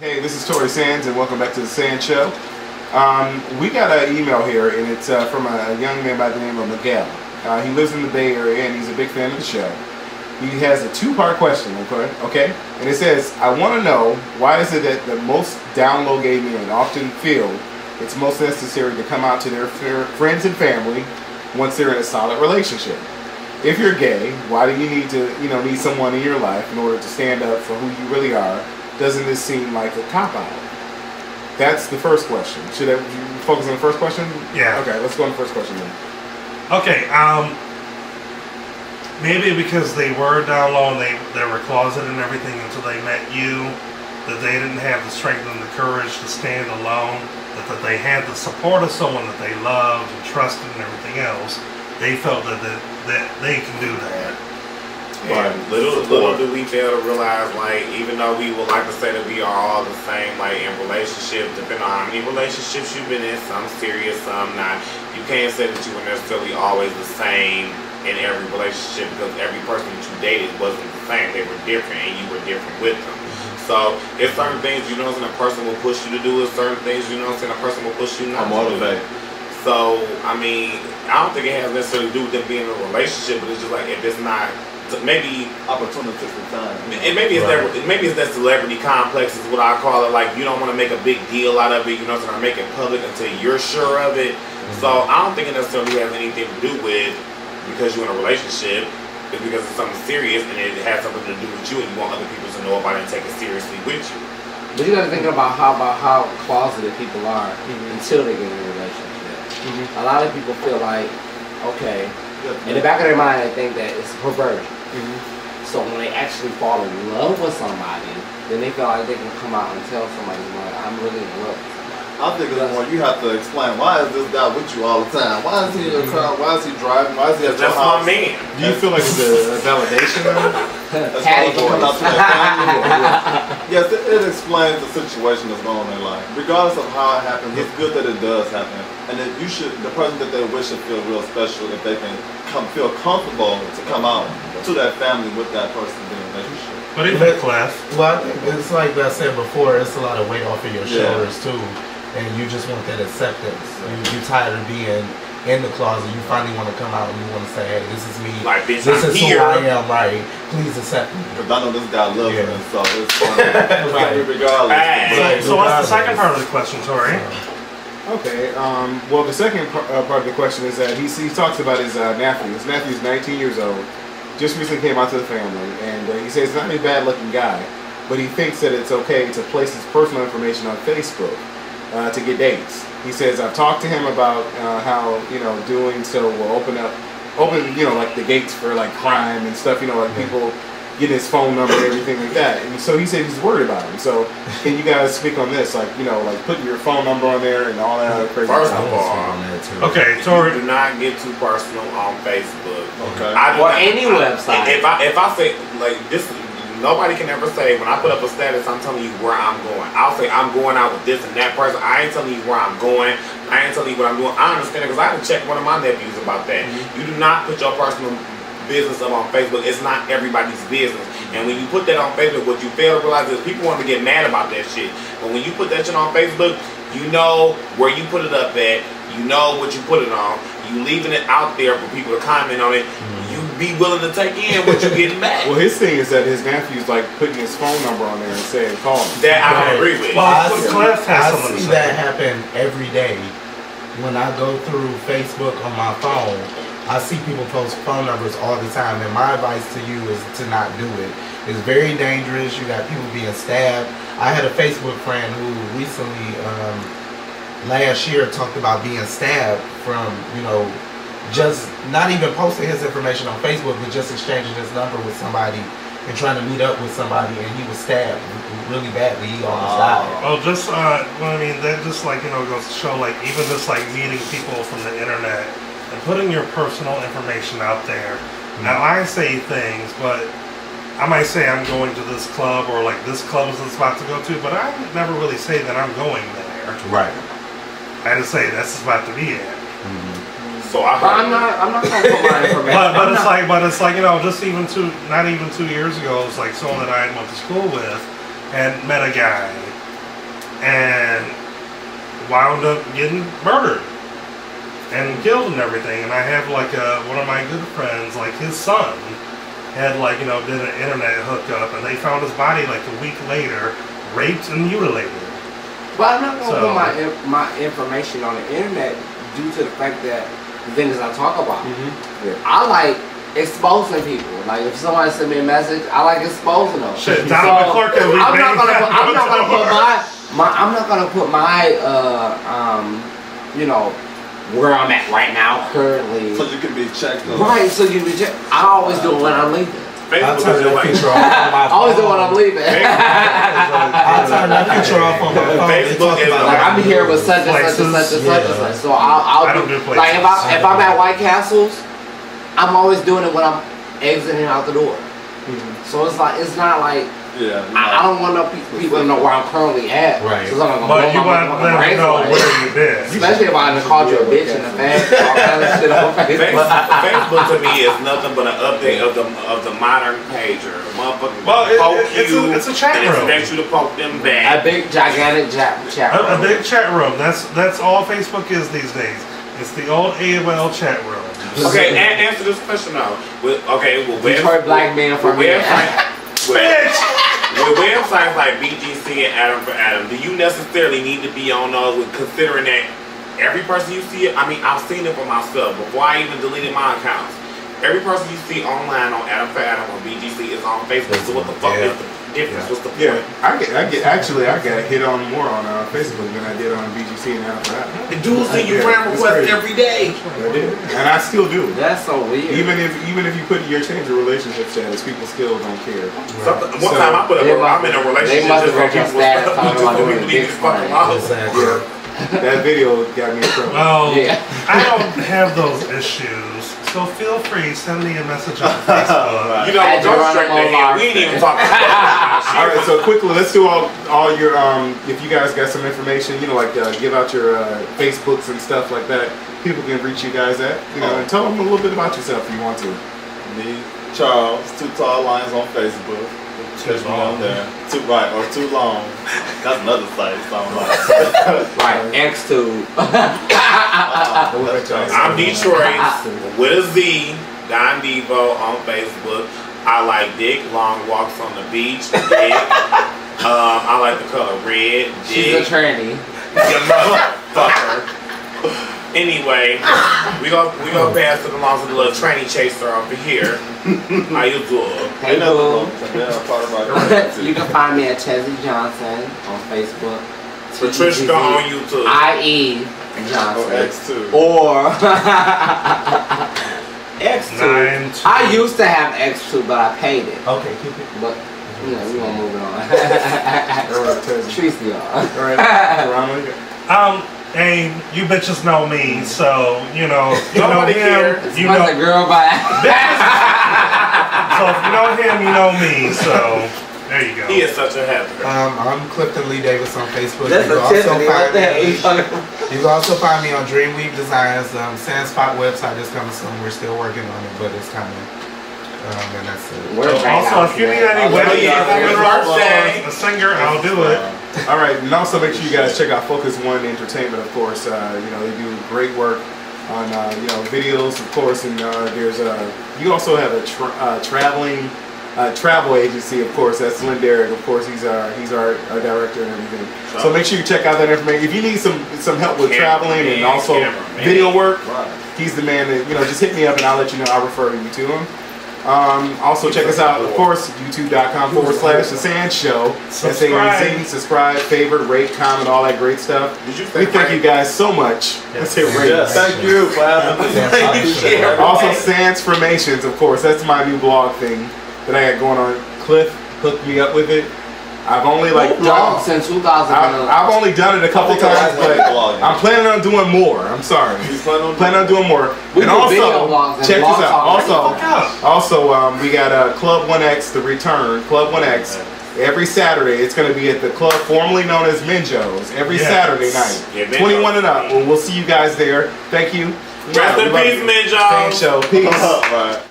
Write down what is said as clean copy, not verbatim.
Hey, this is Tori Sands, and welcome back to TheSanzSHO. We got an email here, and it's from a young man by the name of Miguel. He lives in the Bay Area, and he's a big fan of the show. He has a two-part question, okay? And it says, I want to know, why is it that the most down-low gay men often feel it's most necessary to come out to their friends and family once they're in a solid relationship? If you're gay, why do you need to, need someone in your life in order to stand up for who you really are? Doesn't this seem like a cop-out? That's the first question. Should I focus on the first question? Yeah. Okay, let's go on the first question then. Okay, maybe because they were down low and they were closeted and everything until they met you, that they didn't have the strength and the courage to stand alone, that they had the support of someone that they loved and trusted and everything else. They felt that they can do that. Yeah, little do we fail to realize, like, even though we would like to say that we are all the same, like, in relationships, depending on how many relationships you've been in, some serious, some not, you can't say that you were necessarily always the same in every relationship, because every person that you dated wasn't the same. They were different, and you were different with them. So, if certain things, a person will push you to do it, certain things, a person will push you not to do it. So, I don't think it has necessarily to do with them being in a relationship, but it's just like, if it's not, maybe opportunities for time. And maybe it's that celebrity complex is what I call it. Like, you don't want to make a big deal out of it, or make it public until you're sure of it. Mm-hmm. So I don't think it necessarily has anything to do with because you're in a relationship. It's because it's something serious and it has something to do with you, and you want other people to know about it and take it seriously with you. But you got to think about how closeted people are until they get in a relationship. Mm-hmm. A lot of people feel like, okay, in the back of their mind, they think that it's perversion. Mm-hmm. So when they actually fall in love with somebody, then they feel like they can come out and tell somebody, I'm really in love with somebody. I think it's more you have to explain, why is this guy with you all the time? Why is he in your car? Why is he driving? Why is he at your house? That's my man. Do you feel like it's a validation though? As far as coming out to their family? Yes, it explains the situation that's going on in their life. Regardless of how it happens, it's good that it does happen. And that the person that they wish should feel real special if they can feel comfortable to come out to that family with that person in a relationship. What do you think, Cliff? Well, I think it's like I said before, it's a lot of weight off of your shoulders too. And you just want that acceptance. You're tired of being in the closet. You finally want to come out and you want to say, hey, this is me. Like, bitch, this I'm is here. who I am, right? Please accept me. Because I know this guy loves me, so it's fun. Regardless. So what's the second part of the question, Tori? Okay, well, the second part of the question is that he talks about his nephew. His nephew's 19 years old, just recently came out to the family, and he says he's not a bad-looking guy, but he thinks that it's okay to place his personal information on Facebook to get dates. He says, I've talked to him about how, doing so will open, like the gates for like crime and stuff, like people getting his phone number and everything like that. And so he said he's worried about him. So can you guys speak on this? Like, like putting your phone number on there and all that other crazy First stuff. of all, okay, Tori, do not get too personal on Facebook. Okay. Or any website. If I say, like, this, nobody can ever say, when I put up a status, I'm telling you where I'm going. I'll say, I'm going out with this and that person. I ain't telling you where I'm going. I ain't telling you what I'm doing. I understand it because I had to check one of my nephews about that. Mm-hmm. You do not put your personal business up on Facebook. It's not everybody's business. And when you put that on Facebook, what you fail to realize is people want to get mad about that shit. But when you put that shit on Facebook, you know where you put it up at. You know what you put it on. You leaving it out there for people to comment on it. You be willing to take in what you're getting back. Well, his thing is that his nephew's like putting his phone number on there and saying, call him. That I don't agree with. Well, I see see that happen every day. When I go through Facebook on my phone, I see people post phone numbers all the time, and my advice to you is to not do it. It's very dangerous. You got people being stabbed. I had a Facebook friend who recently, last year, talked about being stabbed from, just not even posting his information on Facebook, but just exchanging his number with somebody and trying to meet up with somebody, and he was stabbed really badly. He almost died. Well, just, that just like, goes to show, like, even just like meeting people from the internet and putting your personal information out there. Mm-hmm. Now, I say things, but I might say I'm going to this club or like this club is the spot to go to, but I would never really say that I'm going there. Right. I just say that's the spot to be at. Mm-hmm. So I'm not going to put my information. but it's like just not even 2 years ago, it's like someone that I went to school with and met a guy, and wound up getting murdered and killed and everything. And I have like one of my good friends, like his son had like, you know, did an internet hookup, and they found his body like a week later, raped and mutilated. But I'm not gonna put my information on the internet due to the fact that the things I talk about. I like exposing people. Like if somebody send me a message, I like exposing them. Shit, Donald McClurk will be I'm not gonna put my you know, where I'm at right now currently. So you can be checked. Right, so you can be checked. I always do it when I'm leaving. I'll turn that picture off on my phone. I always do it when I'm leaving. I'll turn that picture off on my phone. Facebook is like I'm here with such and such and such and such and such. So I'll do like if I'm at White Castles, I'm always doing it when I'm exiting out the door. So it's not like I don't want no people to know where I'm currently at. Right. But you want them to know where you've been. Especially if I called you a bitch in the past, all kind of shit on Facebook. Facebook to me is nothing but an update of the modern pager. Well, it's a chat room. Expect you to poke them back. A big gigantic chat room. A big chat room. That's all Facebook is these days. It's the old AOL chat room. Okay, answer this question now. Detroit black man from here. With websites like BGC and Adam for Adam, do you necessarily need to be on those, considering that every person you see, I mean, I've seen it for myself before I even deleted my accounts. Every person you see online on Adam for Adam or BGC is on Facebook. So what the fuck is the difference? What's the point? Yeah, I got hit on more on Facebook than I did on BGC and Adam for Adam. The dudes send you friend requests every day. I did, and I still do. That's so weird. Even if you put your change of relationship status, people still don't care. One time I put I'm in a relationship. They must have broken status talking about doing leave this fucking house. That video got me in trouble. Well, I don't have those issues. So feel free, send me a message on Facebook. You know, don't straight to him. We ain't even talking about All right, so quickly, let's do all your if you guys got some information, you know, like give out your Facebooks and stuff like that. People can reach you guys at, you know, and tell them a little bit about yourself if you want to. Me, Charles, Too Tall Lyons on Facebook. Catch me on there. Too long. That's another site. Right, X2. I'm Detroit with a Z, Don Divo on Facebook. I like dick, long walks on the beach, dick. I like the color red, dick. She's a tranny. You motherfucker. Anyway, we gonna pass it along to the little tranny chaser over here. How you doing? Hey, boo. You can find me at Tezzie Johnson on Facebook. Patricia on YouTube. IE Johnson. X2. Or X2. I used to have X2, but I paid it. Okay, keep it. But you know, we gonna move it on. Tracy, Alright, Hey, you bitches know me, so you know Nobody him. cares. You know a girl by. So if you know him, you know me. So there you go. He is such a happy. I'm Clifton Lee Davis on Facebook. That's You a Tiffany. What the hell? can also find me on Dreamweave Designs. SANZSHO website is coming soon. We're still working on it, but it's coming. And that's it. Also, if you need any wedding a singer, I'll do it. all right, and also make sure you guys check out Focus One Entertainment, of course. You know, they do great work on you know, videos, of course, and there's you also have a traveling travel agency, of course. That's Lynn Derrick, of course. He's our director and everything. So make sure you check out that information. If you need some help with traveling and also video work, he's the man that, you know, just hit me up and I'll let you know. I'll refer you to him. Also check us out, of course, youtube.com/TheSanzSHO. SANZ, subscribe, favorite, rate, comment, all that great stuff. We thank you guys so much. Let's hit rate. Yes. Thank you for having me. Also, Sansformations, of course. That's my new blog thing that I got going on. Cliff hooked me up with it. I've only done since 2000. I've only done it a couple times, but I'm planning on doing more. I'm sorry. Planning on doing more. We and do also, video blogs and check this blog out. Also, we got Club 1X, the return. Club 1X. Every Saturday, it's going to be at the club formerly known as Minjo's. Every Saturday night. Yeah, 21 and up. We'll see you guys there. Thank you. Rest in peace, Minjo. TheSanzSHO. Peace. Right.